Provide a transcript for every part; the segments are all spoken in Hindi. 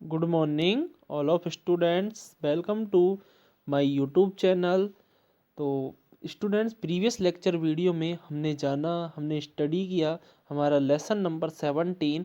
Good morning all of students, welcome to my YouTube channel. तो स्टूडेंट्स, प्रीवियस लेक्चर वीडियो में हमने स्टडी किया हमारा lesson number 17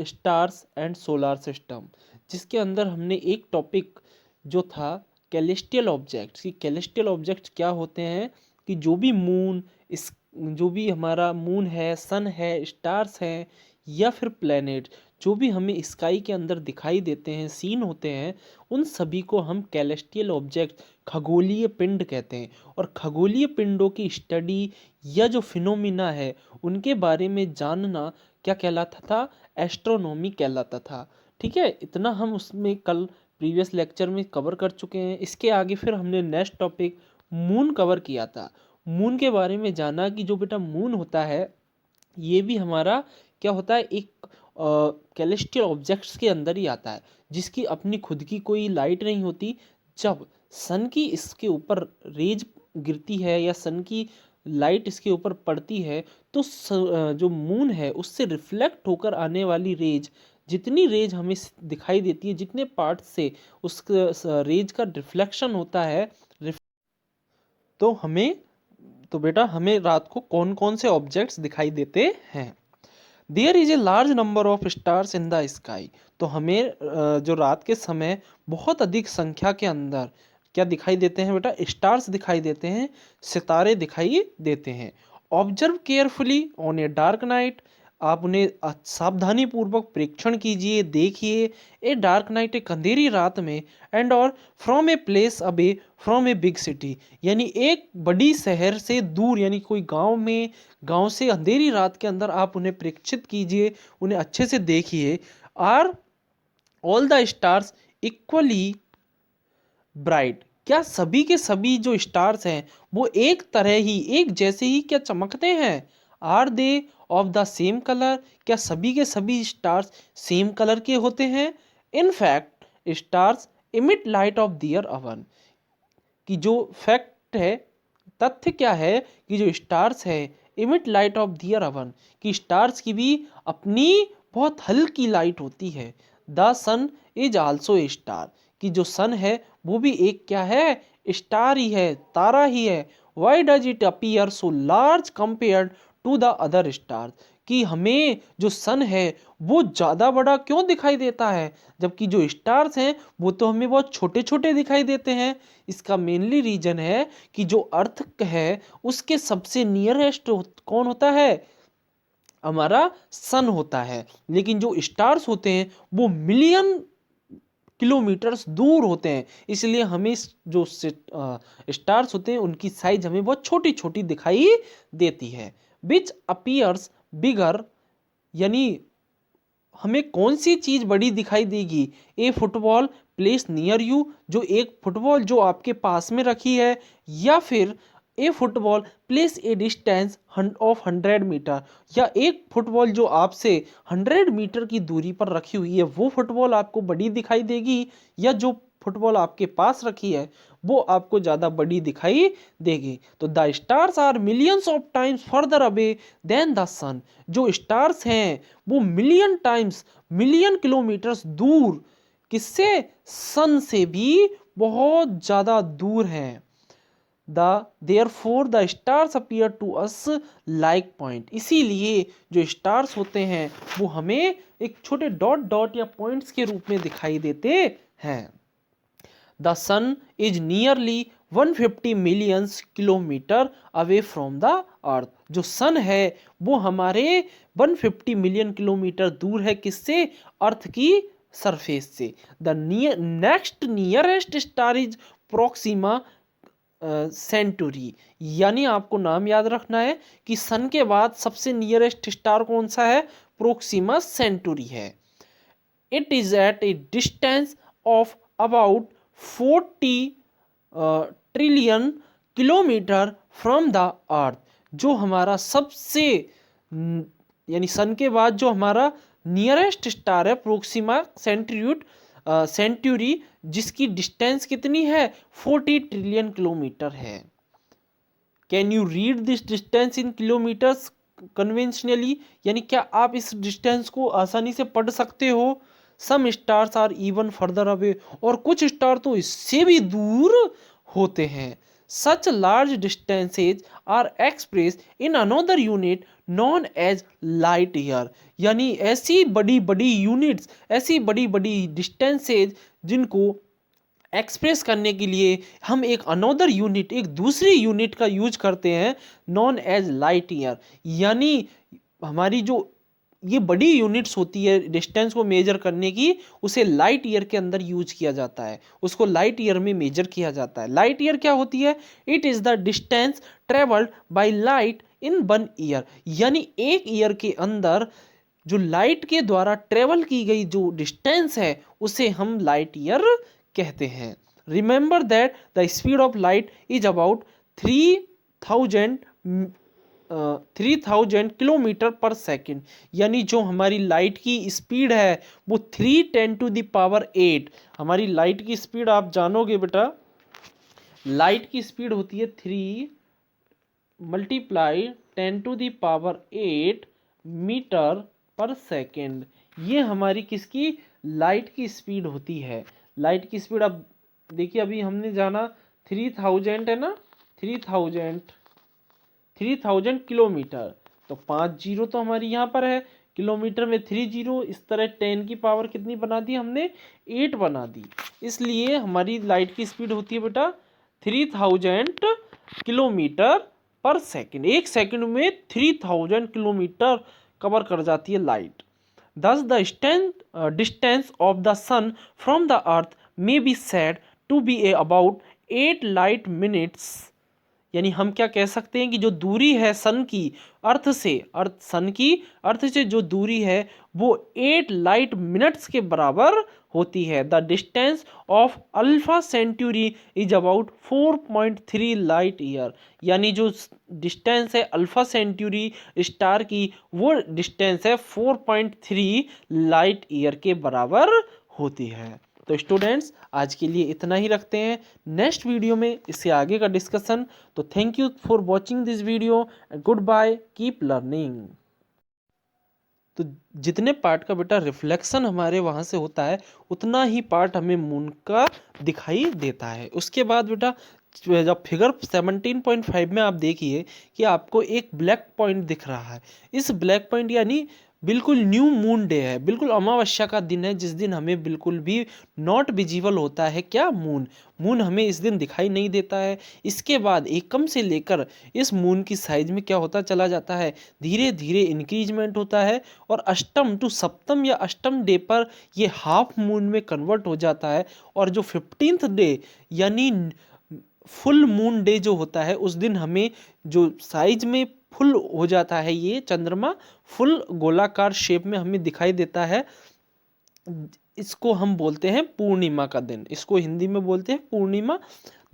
stars and solar system, जिसके अंदर हमने एक टॉपिक जो था कैलेस्टियल ऑब्जेक्ट्स की कैलेस्टियल ऑब्जेक्ट्स क्या होते हैं कि जो भी हमारा मून है, सन है, स्टार्स हैं या फिर प्लैनेट जो भी हमें स्काई के अंदर दिखाई देते हैं, सीन होते हैं, उन सभी को हम कैलेस्टियल ऑब्जेक्ट खगोलीय पिंड कहते हैं। और खगोलीय पिंडों की स्टडी या जो फिनोमिना है उनके बारे में जानना क्या कहलाता था? एस्ट्रोनॉमी कहलाता था। ठीक है, इतना हम उसमें कल प्रीवियस लेक्चर में कवर कर चुके हैं। इसके आगे फिर हमने नेक्स्ट टॉपिक मून कवर किया था। मून के बारे में जाना कि जो बेटा मून होता है ये भी हमारा क्या होता है, एक कैलेस्टियल ऑब्जेक्ट्स के अंदर ही आता है, जिसकी अपनी खुद की कोई लाइट नहीं होती। जब सन की इसके ऊपर रेज गिरती है या सन की लाइट इसके ऊपर पड़ती है तो जो मून है उससे रिफ्लेक्ट होकर आने वाली रेज, जितनी रेज हमें दिखाई देती है, जितने पार्ट से उस रेज का रिफ्लेक्शन होता है, तो बेटा हमें रात को कौन कौन से ऑब्जेक्ट्स दिखाई देते हैं। There is a large number of stars in the sky. तो हमें जो रात के समय बहुत अधिक संख्या के अंदर क्या दिखाई देते हैं बेटा? स्टार्स दिखाई देते हैं, सितारे दिखाई देते हैं। Observe carefully on a dark night. आप उन्हें सावधानी पूर्वक प्रेक्षण कीजिए, देखिए। ए डार्क नाइट, एक अंधेरी रात में, एंड और from a place away from a big city, यानी एक बड़ी शहर से दूर, यानी कोई गांव से अंधेरी रात के अंदर आप उन्हें प्रेक्षित कीजिए, उन्हें अच्छे से देखिए। Are all the stars equally bright, क्या सभी के सभी जो स्टार्स हैं वो एक तरह ही, एक जैसे ही क्या चमकते हैं? Are they of the same colour, क्या सभी के सभी स्टार्स सेम कलर के होते हैं? In fact stars emit light of their own, कि जो फैक्ट है, तथ्य क्या है कि जो स्टार्स है emit light of their own, कि स्टार्स की भी अपनी बहुत हल्की लाइट होती है। The sun is also a star, कि जो सन है वो भी एक क्या है? स्टार ही है, तारा ही है। Why does it appear so large compared to the other star, कि हमें जो सन है वो ज़्यादा बड़ा क्यों दिखाई देता है, जबकि जो स्टार्स हैं वो तो हमें बहुत छोटे छोटे दिखाई देते हैं। इसका मेनली रीजन है कि जो अर्थ है उसके सबसे नियरेस्ट कौन होता है? हमारा सन होता है। लेकिन जो स्टार्स होते हैं वो मिलियन किलोमीटर्स दूर होते हैं, इसलिए हमें जो स्टार्स होते हैं उनकी साइज हमें बहुत छोटी छोटी दिखाई देती है। विच अपीयर्स बिगर, यानी हमें कौन सी चीज बड़ी दिखाई देगी? ए फुटबॉल प्लेस नियर यू, जो एक फुटबॉल जो आपके पास में रखी है, या फिर a football place a distance of 100 metre, या एक फुटबॉल जो आपसे 100 मीटर की दूरी पर रखी हुई है वो फुटबॉल आपको बड़ी दिखाई देगी, या जो फुटबॉल आपके पास रखी है वो आपको ज़्यादा बड़ी दिखाई देगी? तो the stars are millions of times further away than the sun, जो स्टार्स हैं वो मिलियन किलोमीटर्स दूर, किससे? सन से भी बहुत ज़्यादा दूर हैं। therefore the stars appear to us like point, इसीलिए जो स्टार्स होते हैं वो हमें एक छोटे डॉट डॉट या पॉइंट्स के रूप में दिखाई देते हैं। The sun is nearly 150 million kilometre away from the earth, जो सन है वो हमारे 150 मिलियन किलोमीटर दूर है, किससे? अर्थ की सरफेस से। The next nearest star is Proxima Centauri, यानी आपको नाम याद रखना है कि सन के बाद सबसे नियरेस्ट स्टार कौन सा है? प्रोक्सीमा सेंटुरी है। It is at a distance of about 40 trillion kilometre from the earth, जो हमारा सबसे यानी सन के बाद जो हमारा नियरेस्ट स्टार है प्रोक्सीमा सेंटुरी, जिसकी डिस्टेंस कितनी है? 40 ट्रिलियन किलोमीटर है। Can you read this distance in kilometres conventionally, यानी क्या आप इस डिस्टेंस को आसानी से पढ़ सकते हो? Some stars are even further away, और कुछ स्टार तो इससे भी दूर होते हैं। Such large distances are express in another unit known as light year, यानी ऐसी बड़ी बड़ी यूनिट्स, ऐसी बड़ी बड़ी डिस्टेंसेज जिनको एक्सप्रेस करने के लिए हम एक अनदर यूनिट, एक दूसरी यूनिट का यूज करते हैं, नॉन एज लाइट ईयर। यानी हमारी जो ये बड़ी यूनिट्स होती है डिस्टेंस को मेजर करने की, उसे लाइट ईयर के अंदर यूज किया जाता है, उसको लाइट ईयर में मेजर किया जाता है। लाइट ईयर क्या होती है? It is the distance travelled by light in 1 year, यानी एक ईयर के अंदर जो लाइट के द्वारा ट्रेवल की गई जो डिस्टेंस है उसे हम लाइट ईयर कहते हैं। Remember that the speed of light is about 3000 kilometre पर सेकेंड, यानी जो हमारी लाइट की स्पीड है वो 3×10⁸। हमारी लाइट की स्पीड आप जानोगे बेटा, लाइट की स्पीड होती है 3 × 10⁸ मीटर पर सेकेंड। ये हमारी किसकी? लाइट की स्पीड होती है। लाइट की स्पीड अब देखिए, अभी हमने जाना 3000 है ना, 3000 किलोमीटर, तो 5 जीरो तो हमारी यहाँ पर है, किलोमीटर में 3 जीरो, इस तरह 10 की पावर कितनी बना दी हमने? 8 बना दी। इसलिए हमारी लाइट की स्पीड होती है बेटा 3000 किलोमीटर पर सेकेंड। एक सेकेंड में 3000 किलोमीटर कवर कर जाती है light. Thus the distance of the sun from the earth may be said to be about 8 light minutes, यानी हम क्या कह सकते हैं कि जो दूरी है सन की अर्थ से, सन की अर्थ से जो दूरी है वो 8 लाइट मिनट्स के बराबर होती है। The distance of Alpha Centauri is about 4.3 light year, यानी जो डिस्टेंस है अल्फा सेंचुरी स्टार की वो डिस्टेंस है 4.3 लाइट ईयर के बराबर होती है। तो स्टूडेंट्स आज के लिए इतना ही रखते हैं, नेक्स्ट वीडियो में इससे आगे का डिस्कशन। तो thank you for watching this video, good bye, keep learning. तो जितने पार्ट का बेटा रिफ्लेक्शन हमारे वहाँ से होता है उतना ही पार्ट हमें मून का दिखाई देता है। उसके बाद बेटा जब फिगर 17.5 में आप देखिए कि आपको एक ब्लैक पॉइंट दिख रहा है, इस ब्लैक पॉइंट यानी बिल्कुल न्यू मून डे है, बिल्कुल अमावस्या का दिन है, जिस दिन हमें बिल्कुल भी नॉट विजिबल होता है क्या? मून हमें इस दिन दिखाई नहीं देता है। इसके बाद एकम से लेकर इस मून की साइज में क्या होता चला जाता है? धीरे धीरे इंक्रीजमेंट होता है और अष्टम टू सप्तम या अष्टम डे पर ये हाफ मून में कन्वर्ट हो जाता है। और जो 15th डे यानी फुल मून डे जो होता है उस दिन हमें जो साइज में फुल हो जाता है, ये चंद्रमा फुल गोलाकार शेप में हमें दिखाई देता है। इसको हम बोलते हैं पूर्णिमा का दिन, इसको हिंदी में बोलते हैं पूर्णिमा।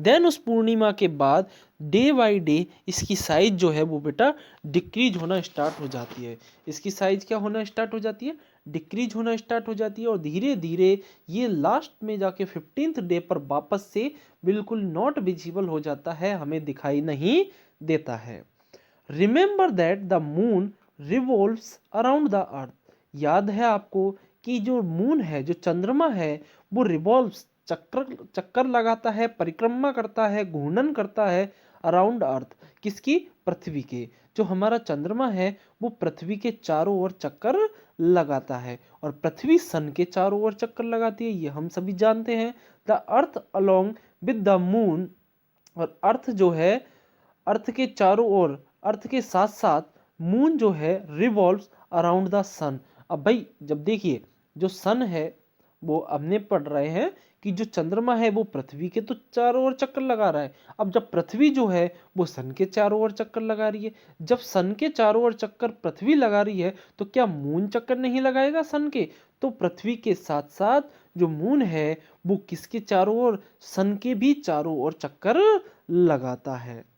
देन उस पूर्णिमा के बाद डे बाय डे इसकी साइज जो है वो बेटा डिक्रीज होना स्टार्ट हो जाती है। इसकी साइज क्या होना स्टार्ट हो जाती है? डिक्रीज होना स्टार्ट हो जाती है और धीरे धीरे ये लास्ट में जाके 15th डे पर वापस से बिल्कुल नॉट विजिबल हो जाता है, हमें दिखाई नहीं देता है। Remember that the moon revolves around the अर्थ, याद है आपको कि जो मून है, जो चंद्रमा है, वो रिवॉल्व्स चक्कर लगाता है, परिक्रमा करता है, घूर्णन करता है अराउंड अर्थ, किसकी? पृथ्वी के। जो हमारा चंद्रमा है वो पृथ्वी के चारों ओर चक्कर लगाता है और पृथ्वी सन के चारों ओर चक्कर लगाती है, ये हम सभी जानते हैं। The earth along with the moon, और अर्थ जो है अर्थ के चारों ओर, अर्थ के साथ साथ मून जो है रिवॉल्व्स अराउंड द सन। अब भाई जब देखिए जो सन है वो हमने पढ़ रहे हैं कि जो चंद्रमा है वो पृथ्वी के तो चारों ओर चक्कर लगा रहा है। अब जब पृथ्वी जो है वो सन के चारों ओर चक्कर लगा रही है, जब सन के चारों ओर चक्कर पृथ्वी लगा रही है तो क्या मून चक्कर नहीं लगाएगा सन के? तो पृथ्वी के साथ साथ जो मून है वो किसके चारों ओर? सन के भी चारों ओर चक्कर लगाता है।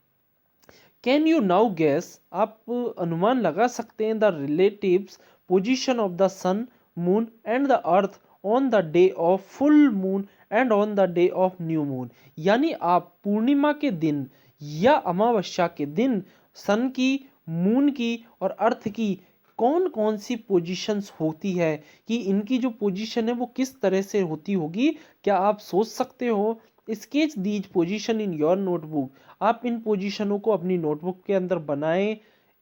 कैन यू नाउ गैस, आप अनुमान लगा सकते हैं the relatives position of the sun, moon and the earth on the day of full moon and on the day of new moon, यानी आप पूर्णिमा के दिन या अमावस्या के दिन सन की, मून की और अर्थ की कौन कौन सी पोजीशंस होती है, कि इनकी जो पोजीशन है वो किस तरह से होती होगी, क्या आप सोच सकते हो? Sketch these position in your notebook. आप इन पोजीशनों को अपनी नोटबुक के अंदर बनाएं।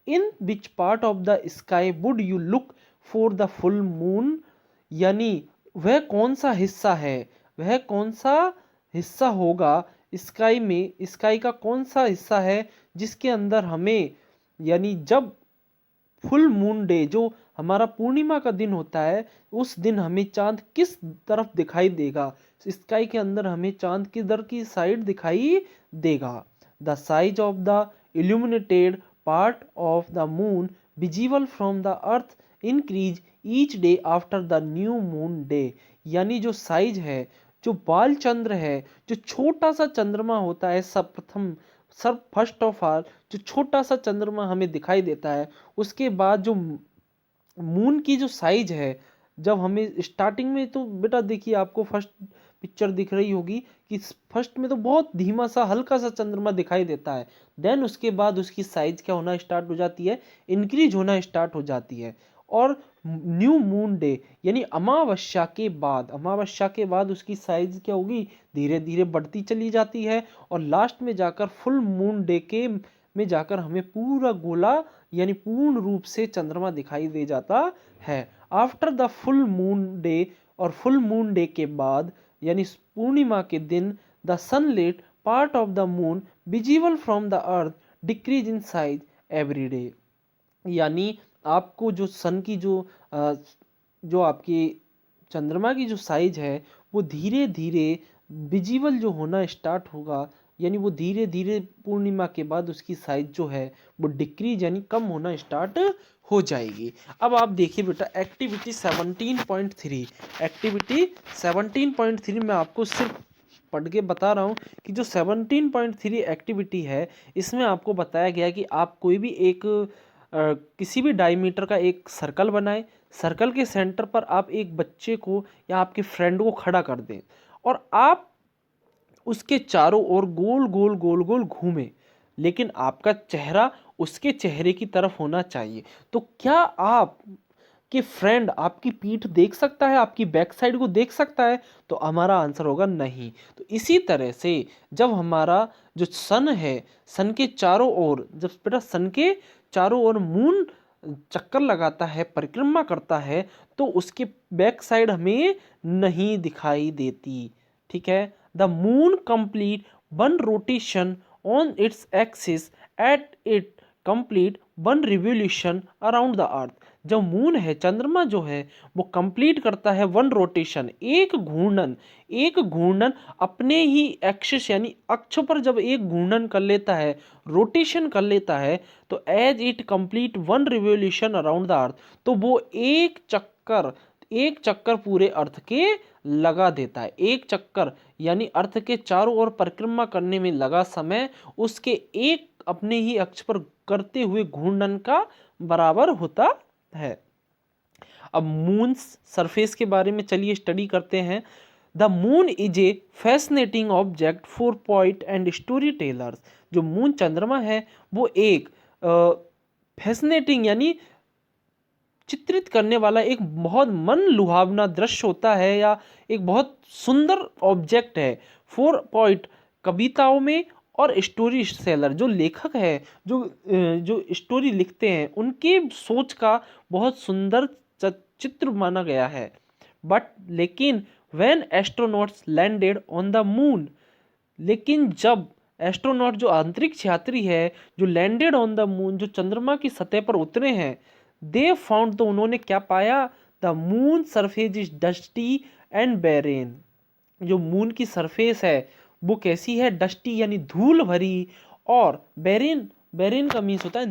In which part of the sky would you look for the full moon, यानी वह कौन सा हिस्सा है, वह कौन सा हिस्सा होगा स्काई में, स्काई का कौन सा हिस्सा है जिसके अंदर हमें, यानी जब फुल मून डे, जो हमारा पूर्णिमा का दिन होता है, उस दिन हमें चांद किस तरफ दिखाई देगा, स्काई के अंदर हमें चांद किधर की साइड दिखाई देगा। The size of the illuminated part of the moon visible from the earth increase each day after the new moon day, यानी जो साइज है, जो बाल चंद्र है, जो छोटा सा चंद्रमा होता है, सब फर्स्ट ऑफ ऑल जो छोटा सा चंद्रमा हमें दिखाई देता है, उसके बाद जो मून की जो साइज है, जब हमें स्टार्टिंग में, तो बेटा देखिए आपको फर्स्ट पिक्चर दिख रही होगी कि फर्स्ट में तो बहुत धीमा सा हल्का सा चंद्रमा दिखाई देता है, देन उसके बाद उसकी साइज क्या होना स्टार्ट हो जाती है, इंक्रीज होना स्टार्ट हो जाती है। और न्यू मून डे यानी अमावस्या के बाद, अमावस्या के बाद उसकी साइज क्या होगी, धीरे धीरे बढ़ती चली जाती है, और लास्ट में जाकर फुल मून डे के में जाकर हमें पूरा गोला यानी पूर्ण रूप से चंद्रमा दिखाई दे जाता है। After the full moon day, और फुल मून डे के बाद यानी पूर्णिमा के दिन, the sunlit part of the moon visible from the earth decrease in size every day, यानी आपको जो सन की जो आपकी चंद्रमा की जो साइज है वो धीरे धीरे विजिबल जो होना स्टार्ट होगा, यानी वो धीरे धीरे पूर्णिमा के बाद उसकी साइज जो है वो डिक्रीज यानी कम होना स्टार्ट हो जाएगी। अब आप देखिए बेटा एक्टिविटी 17.3, एक्टिविटी 17.3 में आपको सिर्फ पढ़ के बता रहा हूँ कि जो 17.3 एक्टिविटी है, इसमें आपको बताया गया कि आप कोई भी एक किसी भी डायमीटर का एक सर्कल बनाएं, सर्कल के सेंटर पर आप एक बच्चे को या आपके फ्रेंड को खड़ा कर दें, और आप उसके चारों ओर गोल गोल गोल गोल घूमें, लेकिन आपका चेहरा उसके चेहरे की तरफ होना चाहिए। तो क्या आप कि फ्रेंड आपकी पीठ देख सकता है, आपकी बैक साइड को देख सकता है? तो हमारा आंसर होगा नहीं। तो इसी तरह से जब हमारा जो सन है, सन के चारों ओर, जब बेटा सन के चारों ओर मून चक्कर लगाता है, परिक्रमा करता है, तो उसके बैक साइड हमें नहीं दिखाई देती। ठीक है, the moon complete one rotation on its axis at it complete one revolution around the अर्थ। जब मून है, चंद्रमा जो है वो कंप्लीट करता है वन रोटेशन, एक घूर्णन अपने ही एक्सिस यानी अक्ष पर जब एक घूर्णन कर लेता है, रोटेशन कर लेता है, तो as it complete one revolution around the earth, तो वो एक चक्कर पूरे अर्थ के लगा देता है। एक चक्कर यानी अर्थ के चारों ओर परिक्रमा करने में लगा समय उसके एक अपने ही अक्ष पर करते हुए घूर्णन का बराबर होता है। अब मून सरफेस के बारे में चलिए स्टडी करते हैं। The moon is a fascinating object for poet and story tellers. जो मून चंद्रमा है वो एक फैसिनेटिंग यानी चित्रित करने वाला एक बहुत मन लुभावना दृश्य होता है, या एक बहुत सुंदर ऑब्जेक्ट है फॉर पोइट कविताओं में, और स्टोरी सेलर जो लेखक है, जो स्टोरी लिखते हैं, उनके सोच का बहुत सुंदर चित्र माना गया है। बट लेकिन when astronauts landed on the moon, लेकिन जब एस्ट्रोनॉट जो अंतरिक्ष यात्री है जो लैंडेड ऑन द मून, जो चंद्रमा की सतह पर उतरे हैं, दे फाउंड, तो उन्होंने क्या पाया, the moon surface is dusty and Bahrain. जो मून की सरफेस है वो कैसी है, डस्टी यानी धूल भरी, और बैरेन का मीन्स होता है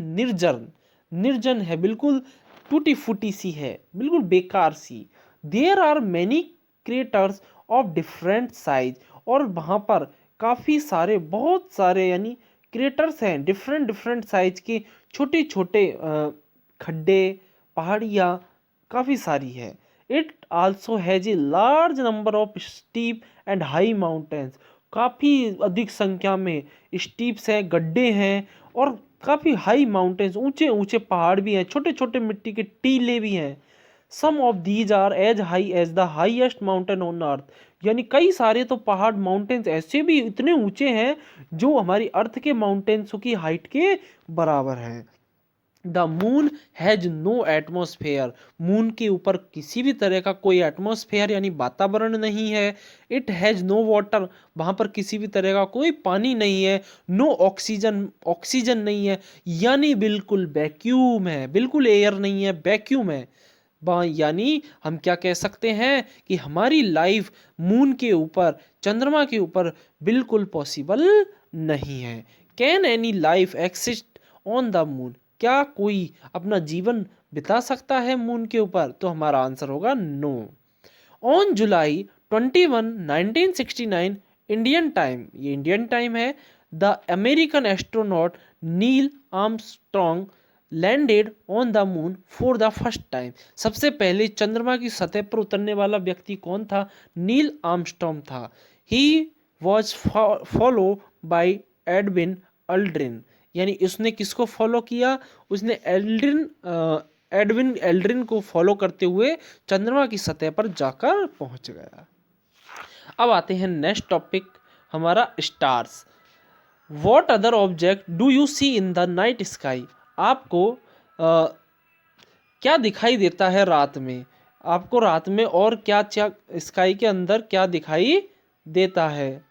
निर्जन है, बिल्कुल टूटी फूटी सी है, बिल्कुल बेकार सी। There are many craters of different size, और वहाँ पर काफ़ी सारे, बहुत सारे यानी क्रेटर्स हैं, डिफरेंट साइज के छोटे छोटे खड्डे, पहाड़ियाँ काफ़ी सारी है। It also has a large number of steep and high mountains, काफ़ी अधिक संख्या में स्टीप्स हैं, गड्ढे हैं, और काफ़ी हाई माउंटेन्स, ऊंचे ऊंचे पहाड़ भी हैं, छोटे छोटे मिट्टी के टीले भी हैं। Some of these are as high as the highest mountain on earth, यानी कई सारे तो पहाड़ माउंटेन्स ऐसे भी इतने ऊंचे हैं जो हमारी अर्थ के माउंटेन्स की हाइट के बराबर हैं। The moon has no atmosphere, moon के ऊपर किसी भी तरह का कोई एटमोसफेयर यानी वातावरण नहीं है। इट हैज नो वाटर, वहाँ पर किसी भी तरह का कोई पानी नहीं है। नो ऑक्सीजन, ऑक्सीजन नहीं है, यानी बिल्कुल वैक्यूम है, बिल्कुल एयर नहीं है, वैक्यूम है। यानी हम क्या कह सकते हैं कि हमारी लाइफ मून के ऊपर, चंद्रमा के ऊपर बिल्कुल पॉसिबल नहीं है। Can any life exist on the moon, क्या कोई अपना जीवन बिता सकता है मून के ऊपर? तो हमारा आंसर होगा no. On July 21, 1969 Indian time, ये इंडियन टाइम है, the American astronaut Neil Armstrong landed on the moon for the first time. सबसे पहले चंद्रमा की सतह पर उतरने वाला व्यक्ति कौन था? नील आर्मस्ट्रॉन्ग था। He was follow by Edwin Aldrin, यानी उसने किसको फॉलो किया? उसने एडविन एल्ड्रिन को फॉलो करते हुए चंद्रमा की सतह पर जाकर पहुंच गया। अब आते हैं नेक्स्ट टॉपिक हमारा, stars. What other object do you see in the night sky, आपको क्या दिखाई देता है रात में? आपको रात में और क्या स्काई के अंदर क्या दिखाई देता है?